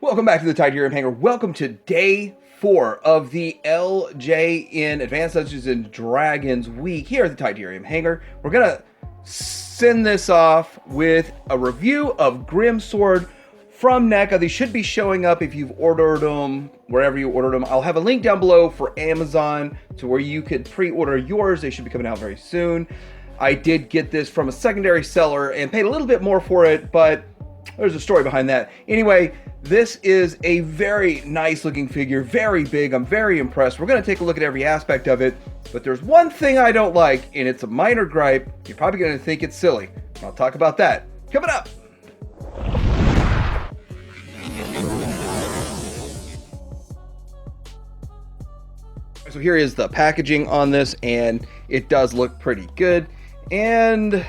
Welcome back to the Titanium Hanger. Welcome to day 4 of the LJN Advanced Dungeons and Dragons week here at the Titanium Hanger. We're going to send this off with a review of Grimsword from Neca. These should be showing up if you've ordered them, wherever you ordered them. I'll have a link down below for Amazon to where you could pre-order yours. They should be coming out very soon. I did get this from a secondary seller and paid a little bit more for it, but there's a story behind that. Anyway, this is a very nice looking figure, very big. I'm very impressed. We're going to take a look at every aspect of it, but there's one thing I don't like, and it's a minor gripe. You're probably going to think it's silly. I'll talk about that coming up. So here is the packaging on this, and it does look pretty good, and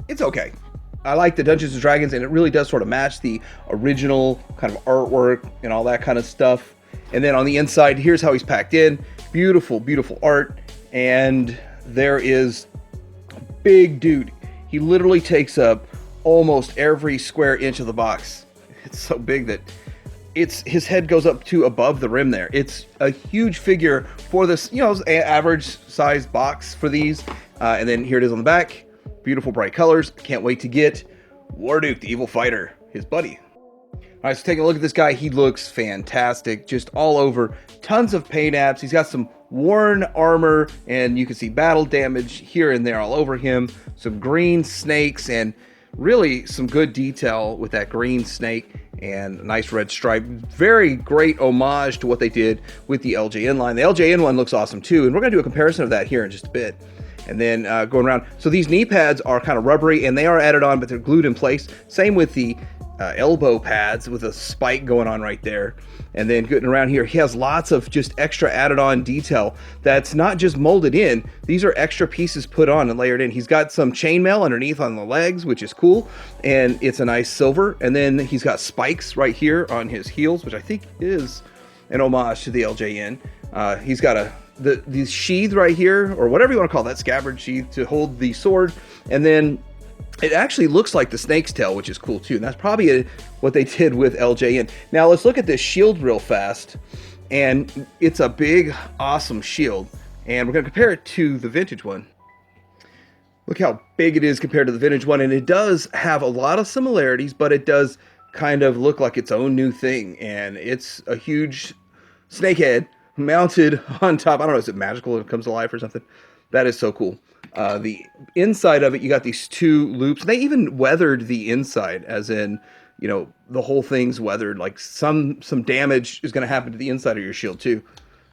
it's okay. I like the Dungeons and Dragons, and it really does sort of match the original kind of artwork and all that kind of stuff. And then on the inside, here's how he's packed in. Beautiful, beautiful art. And there is big dude. He literally takes up almost every square inch of the box. It's so big that his head goes up to above the rim there. It's a huge figure for this, average size box for these. And then here it is on the back. Beautiful bright colors. Can't wait to get Warduke, the evil fighter, his buddy. All right, so taking a look at this guy, he looks fantastic, just all over. Tons of paint apps. He's got some worn armor, and you can see battle damage here and there all over him. Some green snakes, and really some good detail with that green snake and a nice red stripe. Very great homage to what they did with the LJN line. The LJN one looks awesome too, and we're going to do a comparison of that here in just a bit. And then going around. So these knee pads are kind of rubbery, and they are added on, but they're glued in place. Same with the elbow pads with a spike going on right there. And then getting around here, he has lots of just extra added on detail that's not just molded in. These are extra pieces put on and layered in. He's got some chainmail underneath on the legs, which is cool. And it's a nice silver. And then he's got spikes right here on his heels, which I think is an homage to the LJN. He's got the sheath right here, or whatever you want to call that, scabbard sheath to hold the sword. And then it actually looks like the snake's tail, which is cool too. And that's probably what they did with LJN. Now let's look at this shield real fast. And it's a big, awesome shield. And we're going to compare it to the vintage one. Look how big it is compared to the vintage one. And it does have a lot of similarities, but it does kind of look like its own new thing. And it's a huge snake head mounted on top. I don't know, is it magical if it comes to life or something? That is so cool. The inside of it, you got these two loops. They even weathered the inside, as in, the whole thing's weathered. Like some damage is going to happen to the inside of your shield too.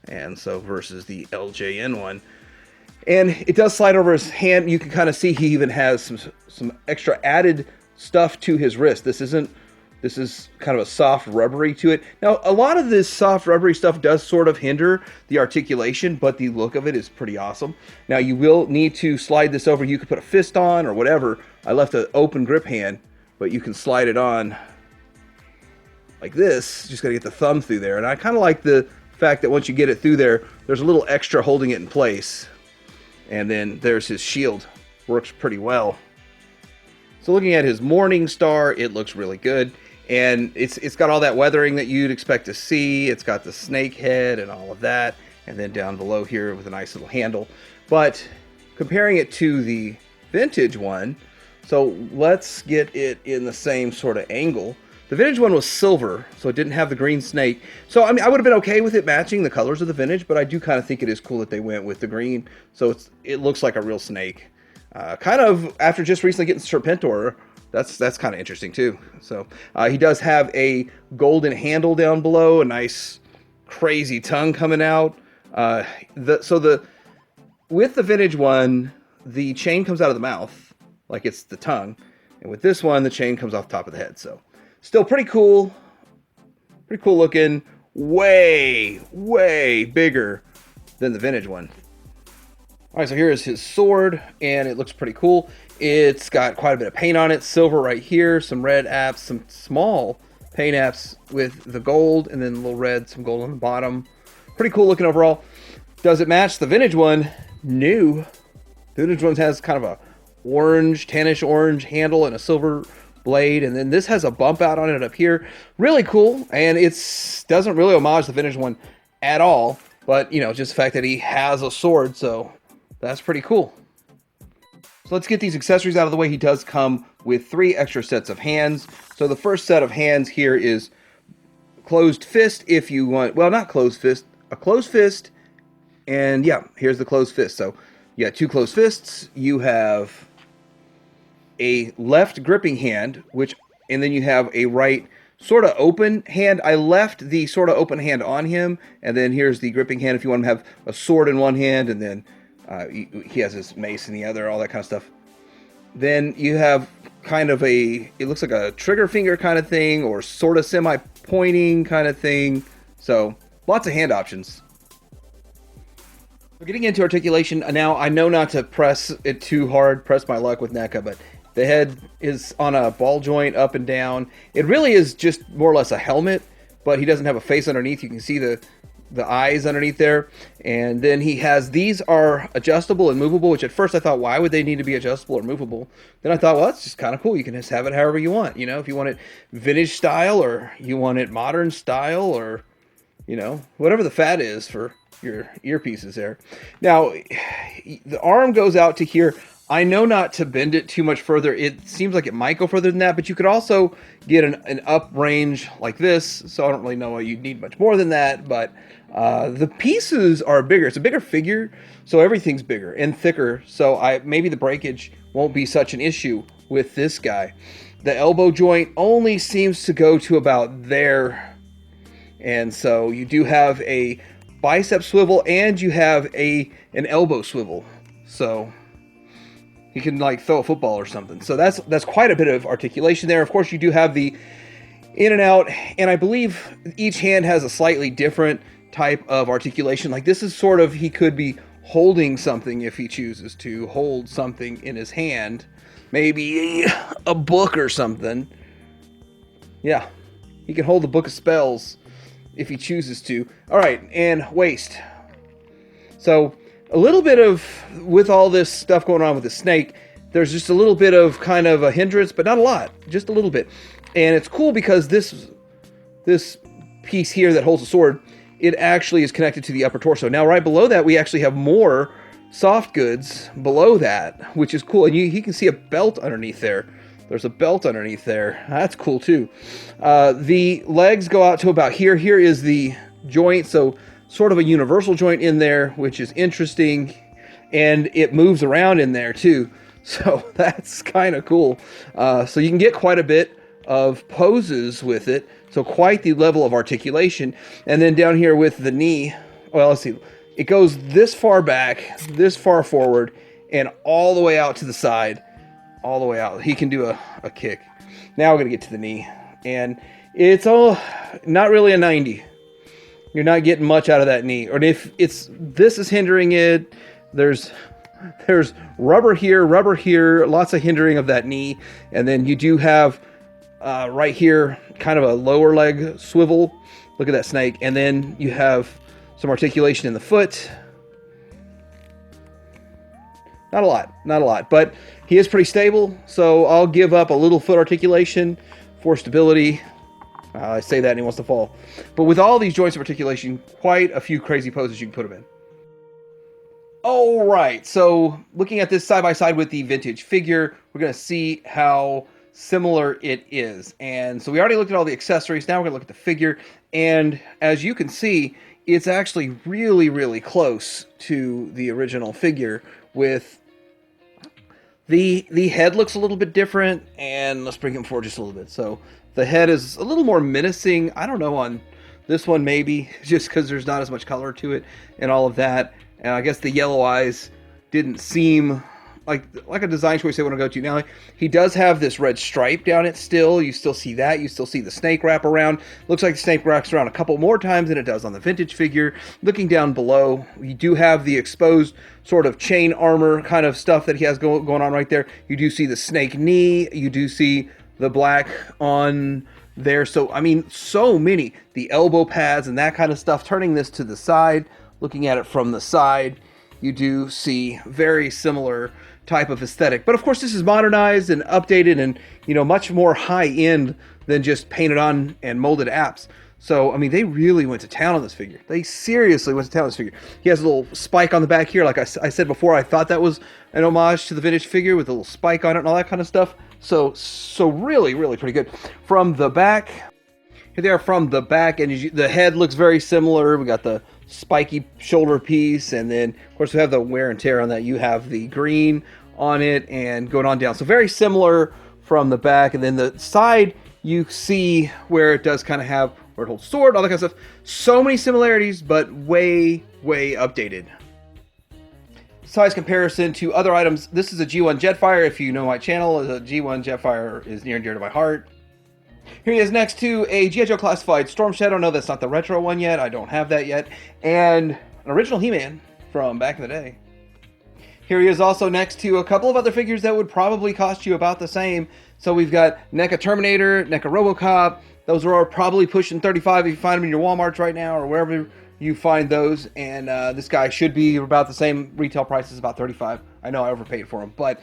And so versus the LJN one. And it does slide over his hand. You can kind of see he even has some extra added stuff to his wrist. This is kind of a soft rubbery to it. Now, a lot of this soft rubbery stuff does sort of hinder the articulation, but the look of it is pretty awesome. Now, you will need to slide this over. You could put a fist on or whatever. I left an open grip hand, but you can slide it on like this. Just got to get the thumb through there. And I kind of like the fact that once you get it through there, there's a little extra holding it in place. And then there's his shield. Works pretty well. So looking at his Morning Star, it looks really good. And it's got all that weathering that you'd expect to see. It's got the snake head and all of that. And then down below here with a nice little handle. But comparing it to the vintage one, so let's get it in the same sort of angle. The vintage one was silver, so it didn't have the green snake. So, I mean, I would have been okay with it matching the colors of the vintage, but I do kind of think it is cool that they went with the green. So it looks like a real snake. Kind of after just recently getting Serpentor, that's kind of interesting too. So he does have a golden handle down below, a nice crazy tongue coming out. With the vintage one, the chain comes out of the mouth like it's the tongue, and with this one, the chain comes off the top of the head. So still pretty cool looking. Way bigger than the vintage one. All right, so here is his sword, and it looks pretty cool. It's got quite a bit of paint on it, silver right here, some red apps, some small paint apps with the gold, and then a little red, some gold on the bottom. Pretty cool looking overall. Does it match the vintage one? No. The vintage one has kind of a orange, tannish orange handle and a silver blade, and then this has a bump out on it up here. Really cool, and it's doesn't really homage the vintage one at all, but you know, just the fact that he has a sword, so that's pretty cool. So let's get these accessories out of the way. He does come with 3 extra sets of hands. So the first set of hands here is closed fist if you want, well, not closed fist, a closed fist, and yeah, here's the closed fist. So you got 2 closed fists, you have a left gripping hand, and then you have a right sort of open hand. I left the sort of open hand on him, and then here's the gripping hand if you want to have a sword in one hand, and then he has his mace in the other, all that kind of stuff. Then you have kind of it looks like a trigger finger kind of thing, or sort of semi-pointing kind of thing. So lots of hand options. We're getting into articulation. Now, I know not to press it too hard, press my luck with Neca, but the head is on a ball joint up and down. It really is just more or less a helmet, but he doesn't have a face underneath. You can see the eyes underneath there. And then he has, these are adjustable and movable, which at first I thought, why would they need to be adjustable or movable? Then I thought, well, that's just kind of cool. You can just have it however you want. You know, if you want it vintage style, or you want it modern style, or, you know, whatever the fat is for your earpieces there. Now, the arm goes out to here. I know not to bend it too much further. It seems like it might go further than that, but you could also get an up range like this. So I don't really know why you'd need much more than that, but the pieces are bigger. It's a bigger figure, so everything's bigger and thicker. So maybe the breakage won't be such an issue with this guy. The elbow joint only seems to go to about there. And so you do have a bicep swivel, and you have an elbow swivel. So he can like throw a football or something. So that's quite a bit of articulation there. Of course, you do have the in and out, and I believe each hand has a slightly different type of articulation. Like this is sort of, he could be holding something if he chooses to hold something in his hand, maybe a book or something. Yeah, he can hold the book of spells if he chooses to. All right, and waist. So a little bit of, with all this stuff going on with the snake, there's just a little bit of kind of a hindrance, but not a lot, just a little bit. And it's cool because this piece here that holds the sword, it actually is connected to the upper torso. Now, right below that, we actually have more soft goods below that, which is cool. And you can see a belt underneath there. There's a belt underneath there. That's cool too. The legs go out to about here. Here is the joint, so sort of a universal joint in there, which is interesting. And it moves around in there too. So that's kind of cool. So you can get quite a bit of poses with it. So quite the level of articulation. And then down here with the knee, well, let's see. It goes this far back, this far forward, and all the way out to the side. All the way out. He can do a kick. Now we're going to get to the knee. And it's all not really a 90. You're not getting much out of that knee. Or if this is hindering it, there's rubber here, lots of hindering of that knee. And then you do have right here kind of a lower leg swivel. Look at that snake. And then you have some articulation in the foot. Not a lot, but he is pretty stable, so I'll give up a little foot articulation for stability. I say that and he wants to fall. But with all these joints of articulation, quite a few crazy poses you can put him in. All right, so looking at this side by side with the vintage figure, we're going to see how similar it is. And so we already looked at all the accessories. Now we're going to look at the figure. And as you can see, it's actually really, really close to the original figure. With the head looks a little bit different, and let's bring him forward just a little bit. So the head is a little more menacing. I don't know, on this one maybe, just because there's not as much color to it and all of that. And I guess the yellow eyes didn't seem like a design choice they want to go to. Now, he does have this red stripe down it still. You still see that. You still see the snake wrap around. Looks like the snake wraps around a couple more times than it does on the vintage figure. Looking down below, you do have the exposed sort of chain armor kind of stuff that he has going on right there. You do see the snake knee. You do see the black on there. So, I mean, so many. The elbow pads and that kind of stuff. Turning this to the side, looking at it from the side, you do see very similar type of aesthetic. But of course, this is modernized and updated and, you know, much more high-end than just painted on and molded apps. So, I mean, they really went to town on this figure. They seriously went to town on this figure. He has a little spike on the back here. Like I said before, I thought that was an homage to the vintage figure with a little spike on it and all that kind of stuff. So really, really pretty good. From the back, here they are from the back, and the head looks very similar. We got the spiky shoulder piece, and then, of course, we have the wear and tear on that. You have the green on it and going on down. So very similar from the back, and then the side, you see where it does kind of have where it holds sword, all that kind of stuff. So many similarities, but way, way updated. Size comparison to other items. This is a G1 Jetfire. If you know my channel, a G1 Jetfire is near and dear to my heart. Here he is next to a G.I. Joe Classified Storm Shadow. No, that's not the retro one yet. I don't have that yet. And an original He-Man from back in the day. Here he is also next to a couple of other figures that would probably cost you about the same. So we've got Neca Terminator, Neca RoboCop. Those are all probably pushing $35 if you find them in your Walmarts right now or wherever you find those. And this guy should be about the same retail price as about $35. I know I overpaid for him, but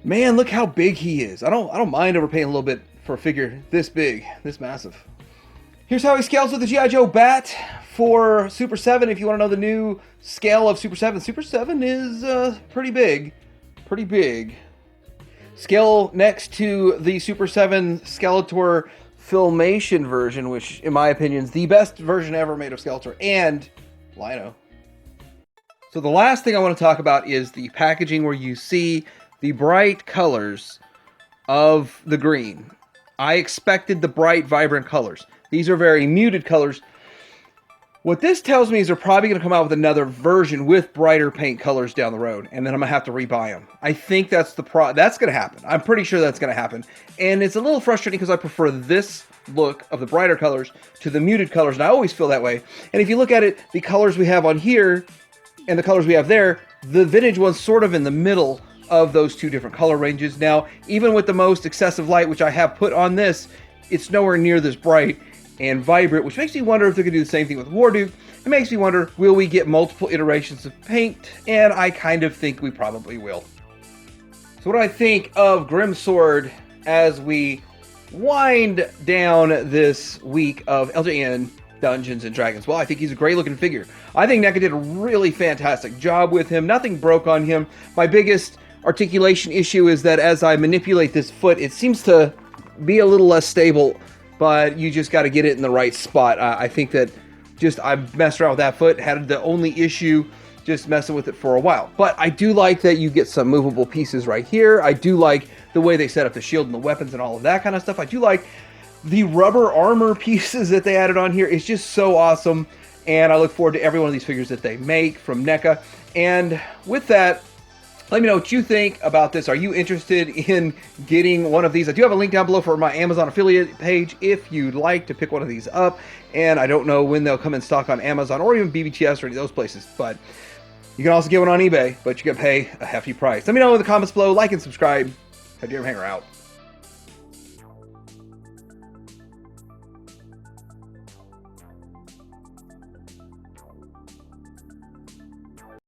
man, look how big he is. I don't mind overpaying a little bit for a figure this big, this massive. Here's how he scales with the G.I. Joe Bat for Super 7. If you want to know the new scale of Super 7, Super 7 is pretty big. Pretty big. Scale next to the Super 7 Skeletor Filmation version, which in my opinion is the best version ever made of Skeletor and Lino. So the last thing I want to talk about is the packaging, where you see the bright colors of the green. I expected the bright, vibrant colors. These are very muted colors. What this tells me is they're probably going to come out with another version with brighter paint colors down the road, and then I'm going to have to rebuy them. I think that's that's going to happen. I'm pretty sure that's going to happen. And it's a little frustrating because I prefer this look of the brighter colors to the muted colors, and I always feel that way. And if you look at it, the colors we have on here and the colors we have there, the vintage one's sort of in the middle of those two different color ranges. Now, even with the most excessive light, which I have put on this, it's nowhere near this bright and vibrant, which makes me wonder if they're going to do the same thing with Warduke. It makes me wonder, will we get multiple iterations of paint? And I kind of think we probably will. So what do I think of Grimsword as we wind down this week of LJN Dungeons and Dragons? Well, I think he's a great looking figure. I think Neca did a really fantastic job with him. Nothing broke on him. My biggest articulation issue is that as I manipulate this foot, it seems to be a little less stable, but you just got to get it in the right spot. I think that I messed around with that foot, had the only issue just messing with it for a while. But I do like that you get some movable pieces right here. I do like the way they set up the shield and the weapons and all of that kind of stuff. I do like the rubber armor pieces that they added on here. It's just so awesome, and I look forward to every one of these figures that they make from Neca. And with that, let me know what you think about this. Are you interested in getting one of these? I do have a link down below for my Amazon affiliate page if you'd like to pick one of these up. And I don't know when they'll come in stock on Amazon or even BBTS or any of those places. But you can also get one on eBay, but you can pay a hefty price. Let me know in the comments below. Like and subscribe. Have you ever hang her out?